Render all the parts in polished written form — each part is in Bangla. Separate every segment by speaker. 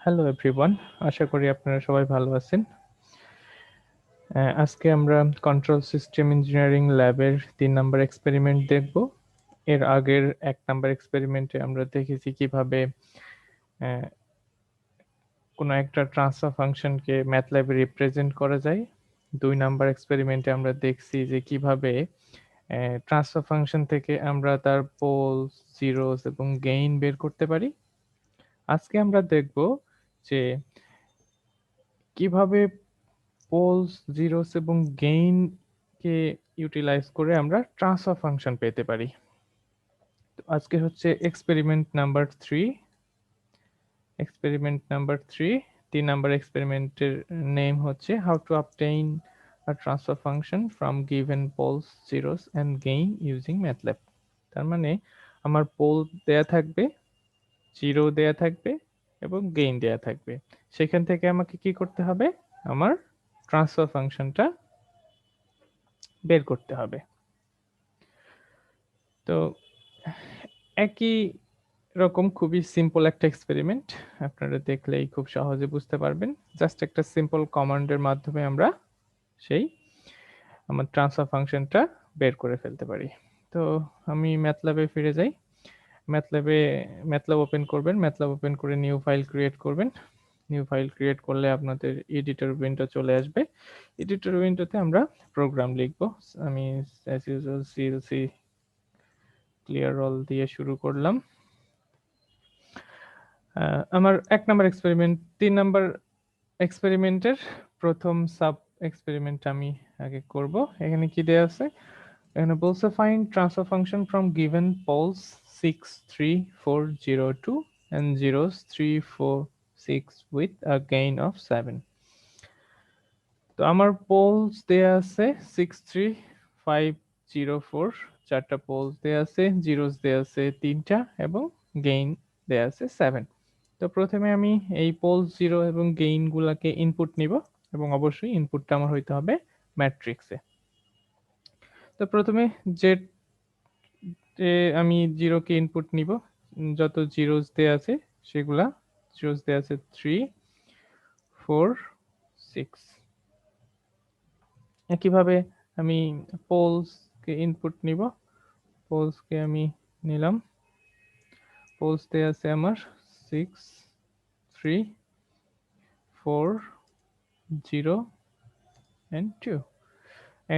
Speaker 1: হ্যালো এভরিওয়ান, আশা করি আপনারা সবাই ভালো আছেন। আজকে আমরা কন্ট্রোল সিস্টেম ইঞ্জিনিয়ারিং ল্যাবের 3 নাম্বার এক্সপেরিমেন্ট দেখব। এর আগের 1 নাম্বার এক্সপেরিমেন্টে আমরা দেখেছি কিভাবে কোনো একটা ট্রান্সফার ফাংশনকে ম্যাথল্যাবে রিপ্রেজেন্ট করা যায়। 2 নাম্বার এক্সপেরিমেন্টে আমরা দেখছি যে কিভাবে ট্রান্সফার ফাংশন থেকে আমরা তার পোলস, জিরোস এবং গেইন বের করতে পারি। আজকে আমরা দেখব যে কিভাবে পোলস, জিরোস এবং গেইন কে ইউটিলাইজ করে আমরা ট্রান্সফার ফাংশন পেতে পারি। তো আজকে হচ্ছে experiment number 3। Experiment number 3 number এক্সপেরিমেন্টের নেম হচ্ছে how to obtain a transfer function from given poles, zeros and gain using MATLAB. তার মানে আমার পোল দেয়া থাকবে, জিরো দেয়া থাকবে এবং গেইন দেয়া থাকবে। সেখান থেকে আমাকে কি করতে হবে? আমার ট্রান্সফার ফাংশনটা বের করতে হবে। তো একই রকম খুবই সিম্পল একটা এক্সপেরিমেন্ট, আপনারা দেখলেই খুব সহজে বুঝতে পারবেন। জাস্ট একটা সিম্পল কমান্ডের মাধ্যমে আমরা সেই আমার ট্রান্সফার ফাংশনটা বের করে ফেলতে পারি। তো আমি ম্যাথল্যাবে ফিরে যাই। ম্যাথল্যাব ওপেন করবেন, ম্যাথল্যাব ওপেন করে নিউ ফাইল ক্রিয়েট করবেন। নিউ ফাইল ক্রিয়েট করলে আপনাদের এডিটর উইন্ডো চলে আসবে। এডিটর উইন্ডোতে আমরা প্রোগ্রাম লিখব। আমি as usual CLC clear all দিয়ে শুরু করলাম। আমার 1 নাম্বার এক্সপেরিমেন্ট, 3 নাম্বার এক্সপেরিমেন্টের প্রথম সাব এক্সপেরিমেন্ট আমি আগে করব। এখানে কি দেয়া আছে? এখানে বলছে find transfer function from given poles 6, 3, 4, 0, 2 and zeros 3, 4, 6 with a gain of 7. তো আমার পোলস দেয়া আছে 6, 3, 5, 0, 4, চারটা পোলস দেয়া আছে, জিরোস দেয়া আছে 3টা এবং গেইন দেয়া আছে 7। তো প্রথমে আমি এই পোলস, জিরো এবং গেইন গুলাকে ইনপুট নিব এবং অবশ্যই ইনপুটটা আমার হইতে হবে ম্যাট্রিক্সে। তো প্রথমে যে আমি জিরোকে ইনপুট নিব, যত জিরোস দেয়া আছে সেগুলা, জিরোস দেয়া আছে 3, 4, 6। একইভাবে আমি পোলসকে ইনপুট নিব, পোলসকে আমি নিলাম, পোলস দেয়া আছে আমার 6, 3, 4, 0 and 2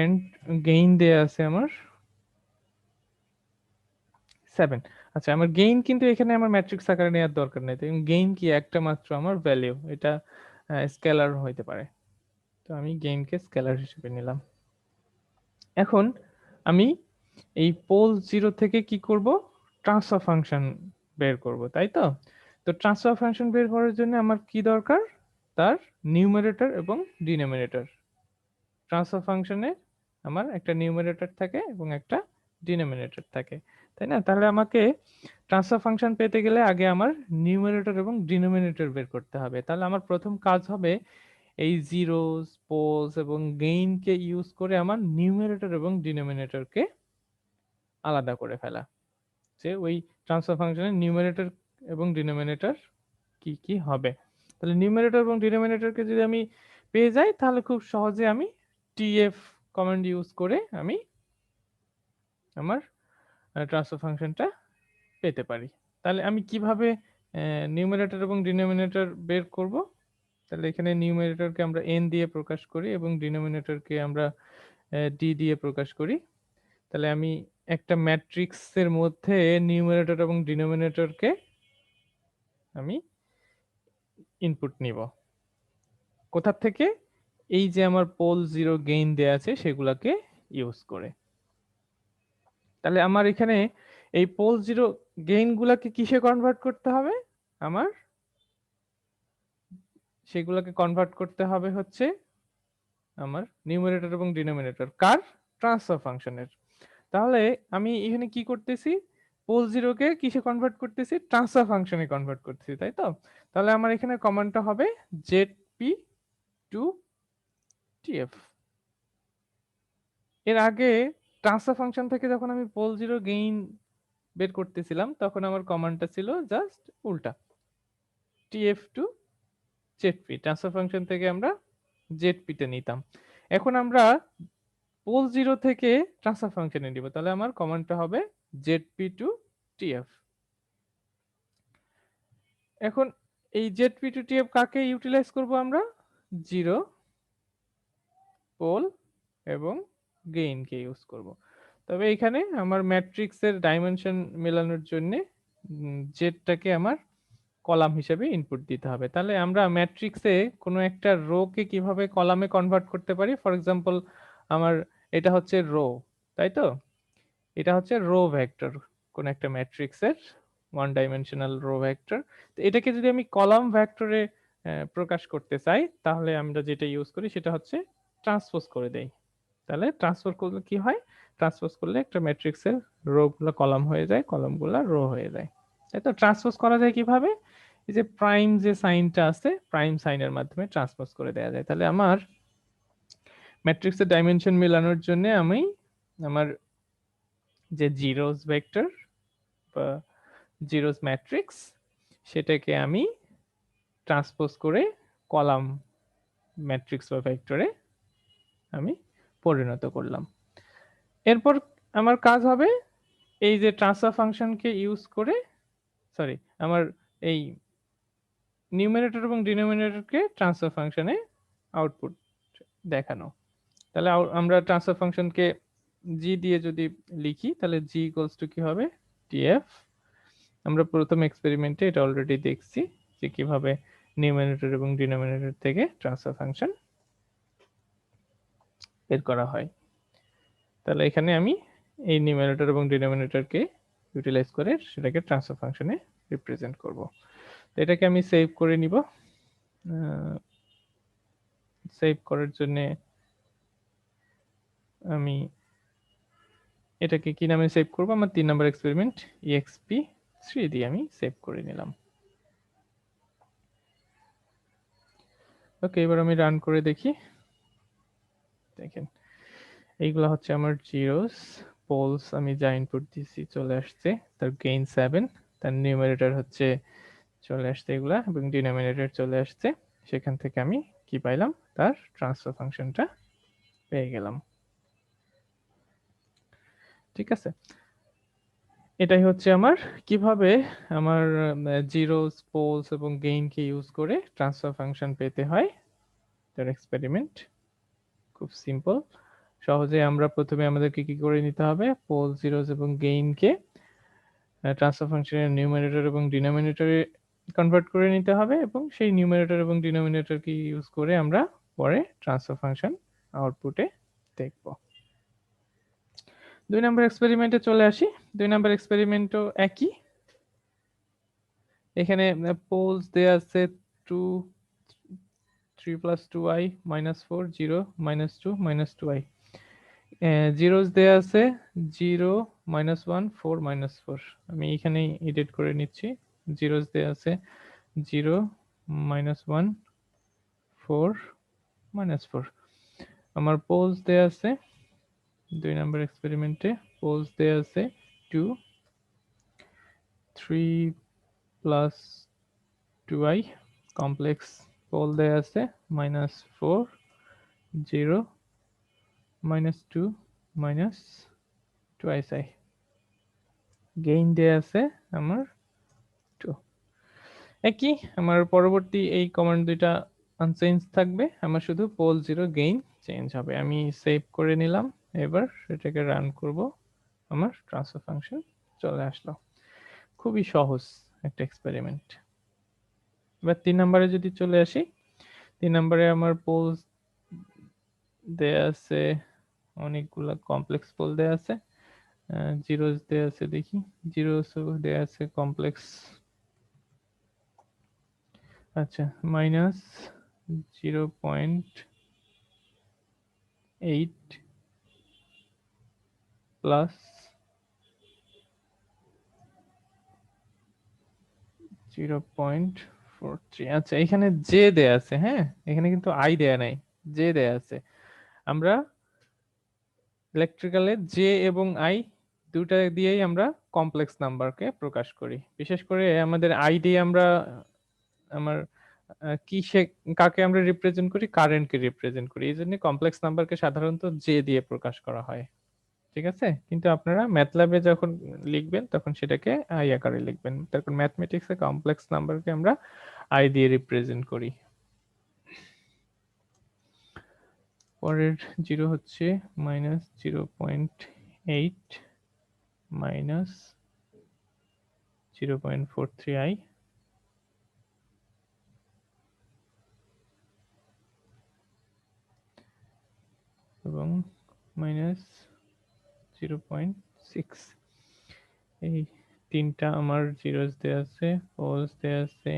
Speaker 1: and গেইন দেয়া আছে আমার 7। আচ্ছা, আমার গেইন কিন্তু এখানে আমার ম্যাট্রিক্স আকারে নেওয়ার দরকার নেই। তো গেইন কি একটা মাত্র আমার ভ্যালু, এটা স্কেলার হইতে পারে। তো আমি গেইনকে স্কেলার হিসেবে নিলাম। এখন আমি এই পোল জিরো থেকে কি করব? ট্রান্সফার ফাংশন বের করব, তাই তো? তো ট্রান্সফার ফাংশন বের করার জন্য আমার কি দরকার? তার নিউমারেটর এবং ডিনোমিনেটর। ট্রান্সফার ফাংশনে আমার একটা নিউমারেটর থাকে এবং একটা ডিনোমিনেটর থাকে, তাই না? তাহলে আমাকে ট্রান্সফার ফাংশন পেতে গেলে আগে আমার নিউমারেটর এবং ডিনোমিনেটর বের করতে হবে। তাহলে আমার প্রথম কাজ হবে এই জিরোস, পোলস এবং গেইনকে ইউজ করে আমার নিউমারেটর এবং ডিনোমিনেটরকে আলাদা করে ফেলা। যে ওই ট্রান্সফার ফাংশনের নিউমারেটর এবং ডিনোমিনেটর কি কি হবে। তাহলে নিউমারেটর এবং ডিনোমিনেটরকে যদি আমি পেয়ে যাই তাহলে খুব সহজে আমি টিএফ কমান্ড ইউজ করে আমি আমার ট্রান্সফার ফাংশনটা পেতে পারি। তাহলে আমি কিভাবে নিউমারেটর এবং ডিনোমিনেটর বের করব? তাহলে এখানে নিউমারেটরকে আমরা n দিয়ে প্রকাশ করি এবং ডিনোমিনেটরকে আমরা d দিয়ে প্রকাশ করি। তাহলে আমি একটা ম্যাট্রিক্সের মধ্যে নিউমারেটর এবং ডিনোমিনেটরকে আমি ইনপুট নিব। কোথা থেকে? এই যে আমার পোল, জিরো, গেইন দেয়া আছে সেগুলাকে ইউজ করে। তাহলে আমার এখানে এই পোল, জিরো, গেইন গুলাকে কিসে কনভার্ট করতে হবে? আমার সেগুলোকে কনভার্ট করতে হবে হচ্ছে আমার নিউমারেটর এবং ডিনোমিনেটর কার? ট্রান্সফার ফাংশনের। তাহলে আমি এখানে কি করতেছি? পোল জিরোকে কিসে কনভার্ট করতেছি? ট্রান্সফার ফাংশনে কনভার্ট করতেছি, তাই তো? তাহলে আমার এখানে কমান্ডটা হবে জেডপি টু টিএফ। এর আগে ট্রান্সফার ফাংশন থেকে যখন আমি পোল জিরো গেইন বের করতেছিলাম তখন আমার কমান্ডটা ছিল জাস্ট উল্টা, TF to ZP, transfer function থেকে আমরা জেডপিটা নিতাম। এখন আমরা পোল 0 থেকে ট্রান্সফার ফাংশনে নিব, তাহলে আমার কমান্ডটা হবে জেডপি টু টিএফ। এখন এই জেডপি টু টিএফ কাকে ইউটিলাইজ করব আমরা? 0, পোল এবং গেইনকে ইউজ করব। তবে এখানে আমার ম্যাট্রিক্সের ডাইমেনশন মেলানোর জন্য জেডটাকে আমার কলাম হিসেবে ইনপুট দিতে হবে। তাহলে আমরা ম্যাট্রিক্সে কোনো একটা রোকে কিভাবে কলামে কনভার্ট করতে পারি? ফর এক্সাম্পল আমার এটা হচ্ছে রো, তাই তো? এটা হচ্ছে রো ভেক্টর কোন একটা ম্যাট্রিক্সের, ওয়ান ডাইমেনশনাল রো ভেক্টর। তো এটাকে যদি আমি কলাম ভেক্টরে প্রকাশ করতে চাই, তাহলে আমরা যেটা ইউজ করি সেটা হচ্ছে ট্রান্সপোজ করে দেই। তাহলে ট্রান্সপোজ করলে কি হয়? ট্রান্সপোজ করলে একটা ম্যাট্রিক্সের রো গুলো কলাম হয়ে যায়, কলামগুলো রো হয়ে যায়। তাই তো? ট্রান্সপোজ করা যায় কিভাবে? এই যে প্রাইম যে সাইনটা আছে, প্রাইম সাইনের মাধ্যমে ট্রান্সপোজ করে দেওয়া যায়। তাহলে আমার ম্যাট্রিক্সের ডাইমেনশন মেলানোর জন্য আমি আমার যে জিরোস ভেক্টর বা জিরোস ম্যাট্রিক্স, সেটাকে আমি ট্রান্সপোজ করে কলাম ম্যাট্রিক্স বা ভেক্টরে আমি পরিণত করলাম। এরপর আমার কাজ হবে এই যে ট্রান্সফার ফাংশনকে ইউজ করে, সরি, আমার এই নিউমারেটর এবং ডিনোমিনেটরকে ট্রান্সফার ফাংশনে আউটপুট দেখানো। তাহলে আমরা ট্রান্সফার ফাংশনকে জি দিয়ে যদি লিখি, তাহলে জি ইকুয়ালস টু কি হবে? টিএফ। আমরা প্রথম এক্সপেরিমেন্টে এটা অলরেডি দেখছি যে কিভাবে নিউমারেটর এবং ডিনোমিনেটর থেকে ট্রান্সফার ফাংশন বের করা হয়। তাহলে এখানে আমি এই নিউমারেটর এবং ডিনোমিনেটরকে ইউটিলাইজ করে সেটাকে ট্রান্সফার ফাংশনে রিপ্রেজেন্ট করব। তো এটাকে আমি সেভ করে নিব। সেভ করার জন্য আমি এটাকে কি নামে সেভ করব? আমার 3 নম্বর এক্সপেরিমেন্ট exp3 দিয়ে আমি সেভ করে নিলাম। ওকে, এবার আমি রান করে দেখি। দেখেন, এইগুলো হচ্ছে আমার জিরোস, পোলস, আমি যা ইনপুট দিছি চলে আসছে, তার গেইন 7, তার নিউমারেটর হচ্ছে চলে আসছে এগুলা, এবং ডিনোমিনেটর চলে আসছে। সেখান থেকে আমি কি পাইলাম? তার ট্রান্সফার ফাংশনটা পেয়ে গেলাম। ঠিক আছে, এটাই হচ্ছে আমার কিভাবে আমার জিরোস, পোলস এবং গেইনকে ইউজ করে ট্রান্সফার ফাংশন পেতে হয় তার এক্সপেরিমেন্ট। খুব সিম্পল, সহজে আমরা প্রথমে আমাদেরকে কি করে নিতে হবে? পোল, জিরোস এবং গেইনকে ট্রান্সফার ফাংশনের নিউমারেটর এবং ডিনোমিনেটরে কনভার্ট করে নিতে হবে, এবং সেই নিউমারেটর এবং ডিনোমিনেটরকে ইউজ করে আমরা পরে ট্রান্সফার ফাংশন আউটপুটে দেখব। 2 নম্বর এক্সপেরিমেন্টে চলে আসি। 2 নম্বর এক্সপেরিমেন্টও একই। এখানে পোলস দেয়া আছে 2, 3 plus 2i minus 4, 0, minus 2, minus 2i। Zeros দেয়া আছে 0, মাইনাস 1, 4, মাইনাস 4। আমি এখানে এডিট করে নিচ্ছি। জিরোস দেয়া আছে 0, মাইনাস 1, 4, মাইনাস 4। আমার পোলস দেয়া আছে 2 নম্বর এক্সপেরিমেন্টে, পোলস দেয়া আছে 2, 3 প্লাস 2i, কমপ্লেক্স পোল দেয়া আছে minus 4, 0, minus 2, minus twice i। Gain দেয়া আছে আমার 2। একই, আমার পরবর্তী এই কমান্ড দুইটা আনচেঞ্জ থাকবে, আমার শুধু পোল 0 গেইন চেঞ্জ হবে। আমি সেভ করে নিলাম। এবার এটাকে রান করব। আমার ট্রান্সফার ফাংশন চলে আসলো। খুবই সহজ একটা এক্সপেরিমেন্ট। এবার 3 নম্বরে যদি চলে আসি, 3 নম্বরে আমার পোলস দেয়া আছে অনেকগুলা, কমপ্লেক্স পোল দেয়া আছে, জিরোস দেয়া আছে, দেখি জিরোস দেয়া আছে কমপ্লেক্স, আচ্ছা, মাইনাস 0.8 প্লাস 0.43। আচ্ছা, এখানে জে দেয়া আছে, হ্যাঁ, এখানে কিন্তু আই দেয়া নাই, জে দেয়া আছে। আমরা ইলেকট্রিক্যালে জে এবং আই দুটা দিয়েই আমরা কমপ্লেক্স নাম্বারকে প্রকাশ করি। বিশেষ করে আমাদের আই দিয়ে আমরা আমার কিসে কাকে আমরা রিপ্রেজেন্ট করি, কারেন্টকে রিপ্রেজেন্ট করি, এই জন্য কমপ্লেক্স নাম্বারকে সাধারণত জে দিয়ে প্রকাশ করা হয়। ঠিক আছে, কিন্তু আপনারা ম্যাথল্যাবে যখন লিখবেন তখন সেটাকে আই আকারে লিখবেন। তারপর ম্যাথমেটিক্সে কমপ্লেক্স নাম্বারকে আমরা আই দিয়ে রিপ্রেজেন্ট করি। পরের জিরো হচ্ছে -0.8 -0.43i এবং -0.6। এই তিনটা আমার জিরোস দেয়া আছে, পোলস দেয়া আছে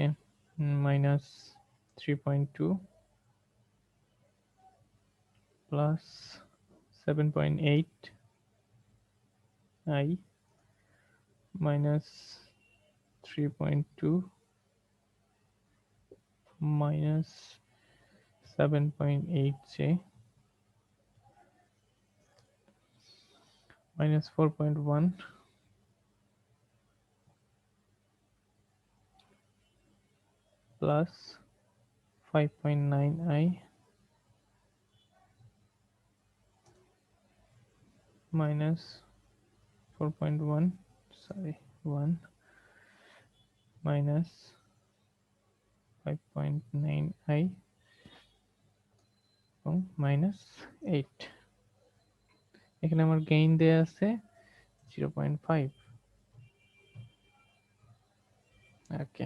Speaker 1: -3.2 plus 7.8 i -3.2 -7.8 j -4.1 plus 5.9i minus 4.1 sorry 1 minus 5.9i এবং minus 8। এখানে আমার গেইন দেয়া আছে 0.5। ওকে,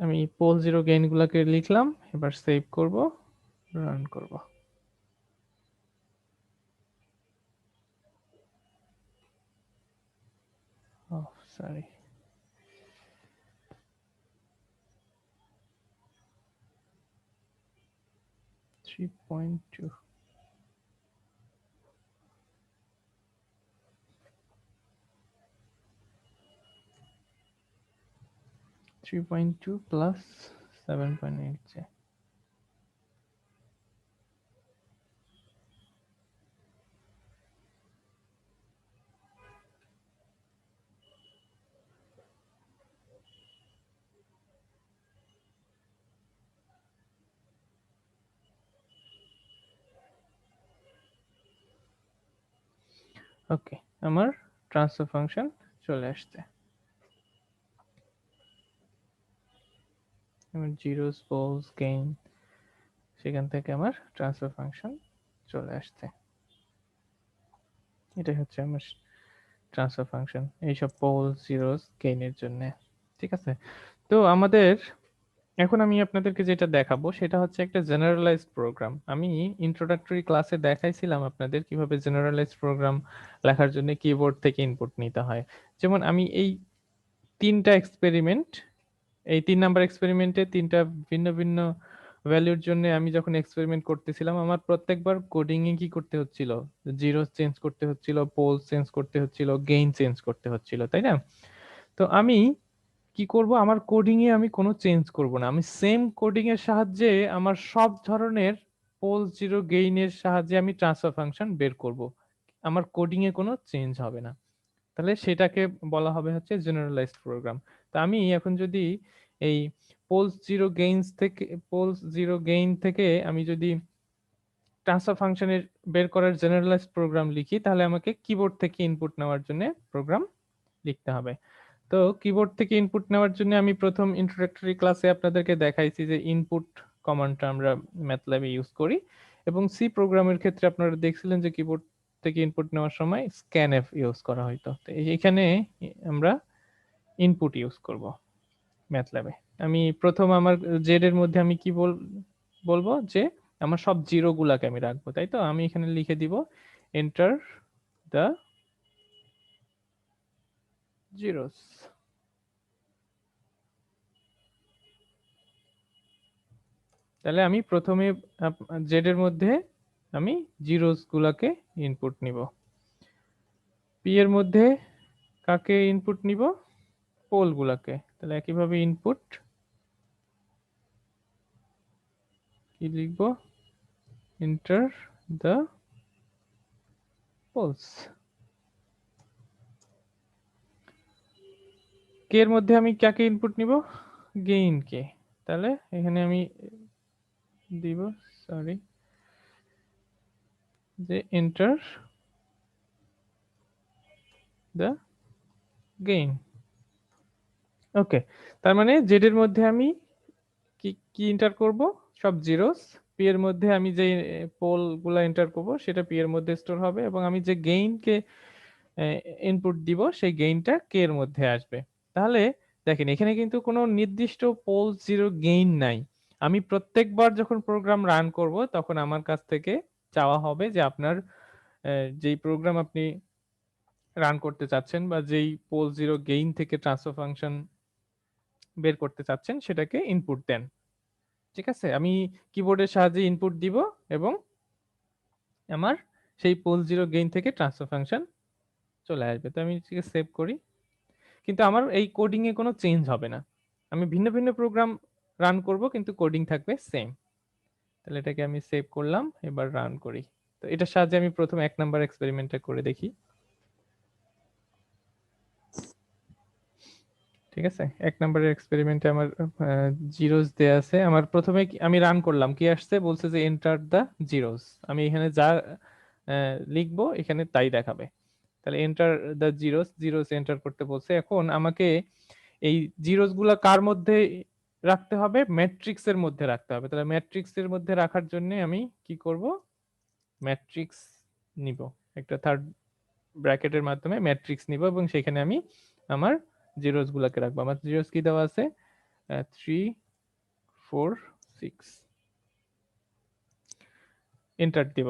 Speaker 1: আমি পোল জিরো গেইন গুলাকে লিখলাম, এবার সেভ করব, রান করব। সরি, 3.2 3.2 plus 7.8 j ওকে, আমার ট্রান্সফার ফাংশন চলে আসছে। আমার জিরোস, পোলস, গেইন, সেখান থেকে আমার ট্রান্সফার ফাংশন চলে আসছে। এটাই হচ্ছে আমার ট্রান্সফার ফাংশন এইসব পোলস, জিরোস, গেইনের জন্য। ঠিক আছে, তো আমাদের এখন আমি আপনাদেরকে যেটা দেখাবো সেটা হচ্ছে একটা জেনারেলাইজড প্রোগ্রাম। আমি ইন্ট্রোডাক্টরি ক্লাসে দেখাইছিলাম আপনাদের কিভাবে জেনারেলাইজড প্রোগ্রাম লেখার জন্য কিবোর্ড থেকে ইনপুট নিতে হয়। যেমন আমি এই তিনটা এক্সপেরিমেন্ট, এই 3 নাম্বার এক্সপেরিমেন্টে তিনটা ভিন্ন ভিন্ন ভ্যালুর জন্য আমি যখন এক্সপেরিমেন্ট করতেছিলাম, আমার প্রত্যেকবার কোডিং এ কি করতে হচ্ছিল, জিরো চেঞ্জ করতে হচ্ছিল, পোল চেঞ্জ করতে হচ্ছিল, গেইন চেঞ্জ করতে হচ্ছিল, তাই না? তো আমি কি করব, আমার কোডিং এ আমি কোনো চেঞ্জ করব না, আমি সেম কোডিং এর সাহায্যে আমার সব ধরনের পোল, জিরো, গেইনের সাহায্যে আমি ট্রান্সফার ফাংশন বের করব। আমার কোডিং এ কোনো চেঞ্জ হবে না। তাহলে সেটাকে বলা হবে হচ্ছে জেনারেলাইজড প্রোগ্রাম। তো আমি এখন যদি এই পোলস জিরো গেইনস থেকে, পোলস জিরো গেইন থেকে আমি যদি ট্রান্সফার ফাংশনের বের করার জেনারেলাইজড প্রোগ্রাম লিখি, তাহলে আমাকে কিবোর্ড থেকে ইনপুট নেওয়ার জন্য প্রোগ্রাম লিখতে হবে। তো কিবোর্ড থেকে ইনপুট নেওয়ার জন্য আমি প্রথম ইন্ট্রোডাক্টরি ক্লাসে আপনাদেরকে দেখাইছি যে ইনপুট কমান্ডটা আমরা ম্যাথল্যাবে ইউজ করি, এবং সি প্রোগ্রামের ক্ষেত্রে আপনারা দেখছিলেন যে কিবোর্ড থেকে ইনপুট নেওয়ার সময় স্ক্যানএফ ইউজ করা হয়তো। তো এখানে আমরা ইনপুট ইউজ করব ম্যাথল্যাবে। আমি প্রথম আমার জেড এর মধ্যে আমি কি বলবো যে আমার সব জিরো গুলাকে আমি রাখবো, তাই তো আমি এখানে লিখে দিব এন্টার দ্য জিরোস। তাহলে আমি প্রথমে জেড এর মধ্যে আমি জিরোস গুলাকে ইনপুট নিব, পি এর মধ্যে কাকে ইনপুট নিব, পোল গুলাকে। তাহলে একইভাবে ইনপুট কি লিখব, এন্টার দ্য পোলস। কে এর মধ্যে আমি কাকে ইনপুট নিব, গেইন কে। তাহলে এখানে আমি দিব সরি যে এন্টার দ্য গেইন। ওকে, তার মানে জেড এর মধ্যে আমি কি কি এন্টার করব, সব জিরোস। পি এর মধ্যে আমি যে পোল গুলা এন্টার করব সেটা পি এর মধ্যে স্টোর হবে, এবং আমি যে গেইনকে ইনপুট দিব সেই গেইনটা কে এর মধ্যে আসবে। তাহলে দেখেন এখানে কিন্তু কোনো নির্দিষ্ট পোল জিরো গেইন নাই। আমি প্রত্যেকবার যখন প্রোগ্রাম রান করব তখন আমার কাছ থেকে চাওয়া হবে যে আপনার যেই প্রোগ্রাম আপনি রান করতে চাচ্ছেন বা যেই পোল জিরো গেইন থেকে ট্রান্সফার ফাংশন বের করতে চাচ্ছেন সেটাকে ইনপুট দেন। ঠিক আছে, আমি কিবোর্ডের সাহায্যে ইনপুট দিব এবং আমার সেই পোল জিরো গেইন থেকে ট্রান্সফার ফাংশন চলে আসবে। তো আমি সেভ করি, কিন্তু আমার এই কোডিং এ কোনো চেঞ্জ হবে না। আমি ভিন্ন ভিন্ন প্রোগ্রাম রান করব কিন্তু কোডিং থাকবে সেম। তাহলে এটাকে আমি সেভ করলাম, এবার রান করি। তো এটার সাহায্যে আমি প্রথম 1 নাম্বার এক্সপেরিমেন্টটা করে দেখি। ঠিক আছে, 1 নাম্বারের এক্সপেরিমেন্টে আমার জিরোস দেয়া আছে। আমার প্রথমে আমি রান করলাম, কি আসছে বলছে যে এন্টার দা জিরোস। আমি এখানে যা লিখবো এখানে তাই দেখাবে। তাহলে এন্টার দা জিরোস, জিরোস এন্টার করতে বলছে। এখন আমাকে এই জিরোস গুলা কার মধ্যে রাখতে হবে, ম্যাট্রিক্স এর মধ্যে রাখতে হবে। তাহলে ম্যাট্রিক্স এর মধ্যে রাখার জন্য আমি কি করব, ম্যাট্রিক্স নিব, একটা থার্ড ব্র্যাকেটের মাধ্যমে ম্যাট্রিক্স নিব এবং সেখানে আমি আমার জিরোস গুলাকে রাখবো। আমার জিরোস কি দেওয়া আছে, 3 4 6। এন্টার দিব,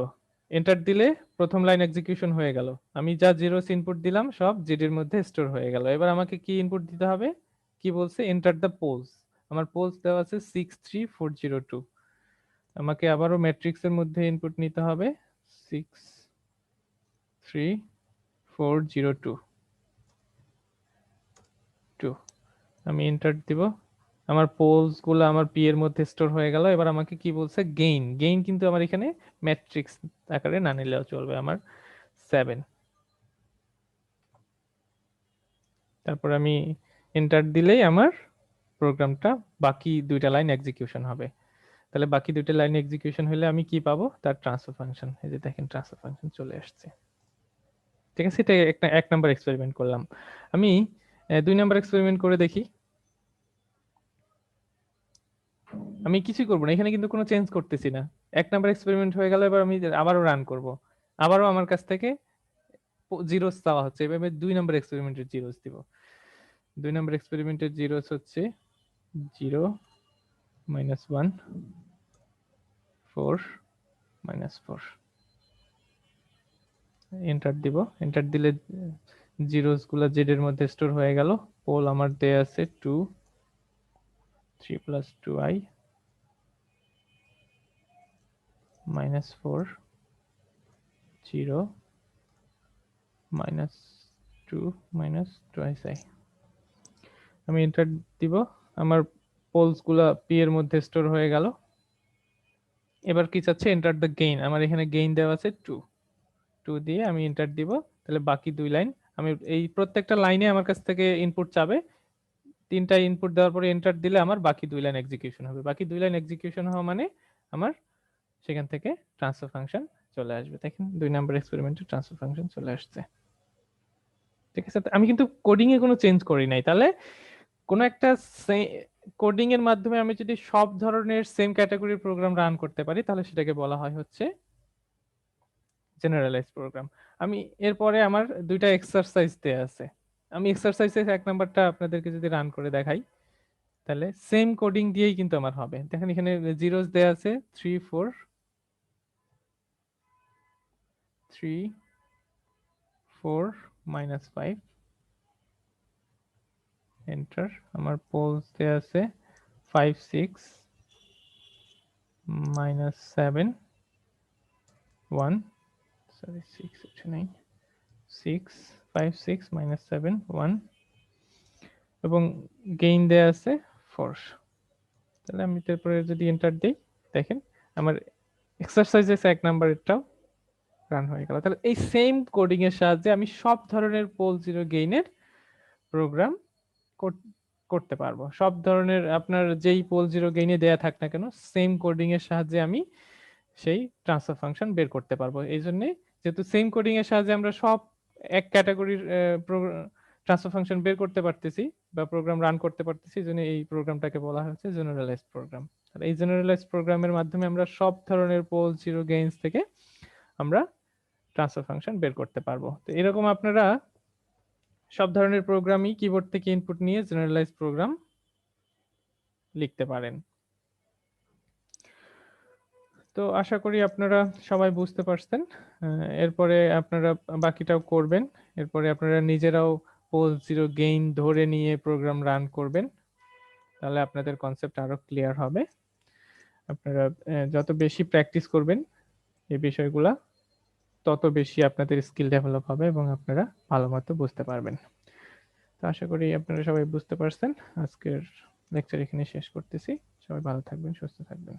Speaker 1: এন্টার দিলে প্রথম লাইন এক্সিকিউশন হয়ে গেল। আমি যা জিরোস ইনপুট দিলাম সব জেড এর মধ্যে স্টোর হয়ে গেল। এবার আমাকে কি ইনপুট দিতে হবে, কি বলছে, এন্টার দ্য পোলস। আমার পোলস দেওয়া আছে 63402। আমাকে আবারও ম্যাট্রিক্স এর মধ্যে ইনপুট নিতে হবে 63402। আমি এন্টার দিব, আমার পোলস গুলো আমার পি এর মধ্যে স্টোর হয়ে গেল। এবার আমাকে কি বলছে, গেইন। গেইন কিন্তু আমার এখানে ম্যাট্রিক্স আকারে না নিলেও চলবে, আমার 7। তারপর আমি এন্টার দিলেই আমার প্রোগ্রামটা বাকি দুইটা লাইন এক্সিকিউশন হবে। তাহলে বাকি দুইটা লাইন এক্সিকিউশন হলে আমি কি পাবো, তার ট্রান্সফার ফাংশন। এই যে দেখেন ট্রান্সফার ফাংশন চলে আসছে। ঠিক আছে, এটা একটা 1 নাম্বার এক্সপেরিমেন্ট করলাম। আমি 2 নাম্বার এক্সপেরিমেন্ট করে দেখি। আমি কিছুই করবো না, এখানে কিন্তু কোনো চেঞ্জ করতেছি না। 1 নাম্বার এক্সপেরিমেন্ট হয়ে গেল, এবার আমি আবারও রান করব। আবারও আমার কাছ থেকে জিরোস চাওয়া হচ্ছে। এভাবে 2 নাম্বার এক্সপেরিমেন্টের জিরোস দিব। 2 নাম্বার এক্সপেরিমেন্টের জিরোস হচ্ছে 0 -1 4 -4। এন্টার দিব, এন্টার দিলে জিরোস গুলা জেড এর মধ্যে স্টোর হয়ে গেল। পোল আমার দেয়া আছে 2 3 + 2i -4 0 -2 -twice i। আমি এন্টার দিব, আমার পোলস গুলা পি এর মধ্যে স্টোর হয়ে গেল। এবার কি চাচ্ছে, এন্টার দ্য গেইন। আমার এখানে গেইন দেওয়া আছে 2 দিয়ে আমি এন্টার দিব। তাহলে বাকি দুই লাইন, আমি এই প্রত্যেকটা লাইনে আমার কাছ থেকে ইনপুট চাবে। 3টা ইনপুট দেওয়ার পরে এন্টার দিলে আমার বাকি দুই লাইন এক্সিকিউশন হবে। বাকি দুই লাইন এক্সিকিউশন হওয়া মানে আমার সেখান থেকে ট্রান্সফার ফাংশন চলে আসবে। দেখেন 2 নাম্বার এক্সপেরিমেন্টে ট্রান্সফার ফাংশন চলে আসছে। ঠিক আছে, আমি কিন্তু কোডিং এ কোনো চেঞ্জ করি নাই। তাহলে কোন একটা কোডিং এর মাধ্যমে আমি যদি সব ধরনের সেম ক্যাটাগরির প্রোগ্রাম রান করতে পারি তাহলে সেটাকে বলা হয় হচ্ছে জেনারেলাইজ প্রোগ্রাম। আমি এরপরে আমার দুইটা এক্সারসাইজ দেয়া আছে। আমি এক্সারসাইজের 1 নাম্বারটা আপনাদেরকে যদি রান করে দেখাই তাহলে সেম কোডিং দিয়েই কিন্তু আমার হবে। দেখেন এখানে জিরোস দেয়া আছে 3 4 3 4 -5। এন্টার। আমার পোলস দেয়া আছে 5 6 -7 1। সরি 6 এটা নাই, 6 5 6 -7 1 এবং গেইন দেয়া আছে 4। তাহলে আমি তারপরে যদি এন্টার দিই, দেখেন আমার এক্সারসাইজেস 1 নাম্বারেরটাও রান হয়ে গেল। তাহলে এই সেম কোডিং এর সাহায্যে আমি সব ধরনের পোল জিরো গেইনের প্রোগ্রাম করতে পারবো। সব ধরনের আপনার যেই পোল জিরো গেইনে দেয়া থাক না কেন, সেম কোডিং এর সাহায্যে আমি সেই ট্রান্সফার ফাংশন বের করতে পারবো। এই জন্য যেহেতু সেম কোডিং এর সাহায্যে আমরা সব এক ক্যাটাগরির ট্রান্সফার ফাংশন বের করতে পারতেছি বা প্রোগ্রাম রান করতে পারতেছি, এই জন্য এই প্রোগ্রামটাকে বলা হচ্ছে জেনারেলাইজড প্রোগ্রাম। আর এই জেনারেলাইজড প্রোগ্রামের মাধ্যমে আমরা সব ধরনের পোল জিরো গেইনস থেকে আমরা ট্রান্সফার ফাংশন বের করতে পারবো। তো এরকম আপনারা সব ধরনের প্রোগ্রামই কিবোর্ড থেকে ইনপুট নিয়ে জেনারেলাইজড প্রোগ্রাম লিখতে পারেন। তো আশা করি আপনারা সবাই বুঝতে পারছেন। এরপরে আপনারা বাকিটাও করবেন। এরপরে আপনারা নিজেরাও পোল জিরো গেইন ধরে নিয়ে প্রোগ্রাম রান করবেন, তাহলে আপনাদের কনসেপ্ট আরো ক্লিয়ার হবে। আপনারা যত বেশি প্র্যাকটিস করবেন এই বিষয়গুলা, তত বেশি আপনাদের স্কিল ডেভেলপ হবে এবং আপনারা ভালো মতো বুঝতে পারবেন। তো আশা করি আপনারা সবাই বুঝতে পারছেন। আজকের লেকচার এখানে শেষ করতেছি। সবাই ভালো থাকবেন, সুস্থ থাকবেন।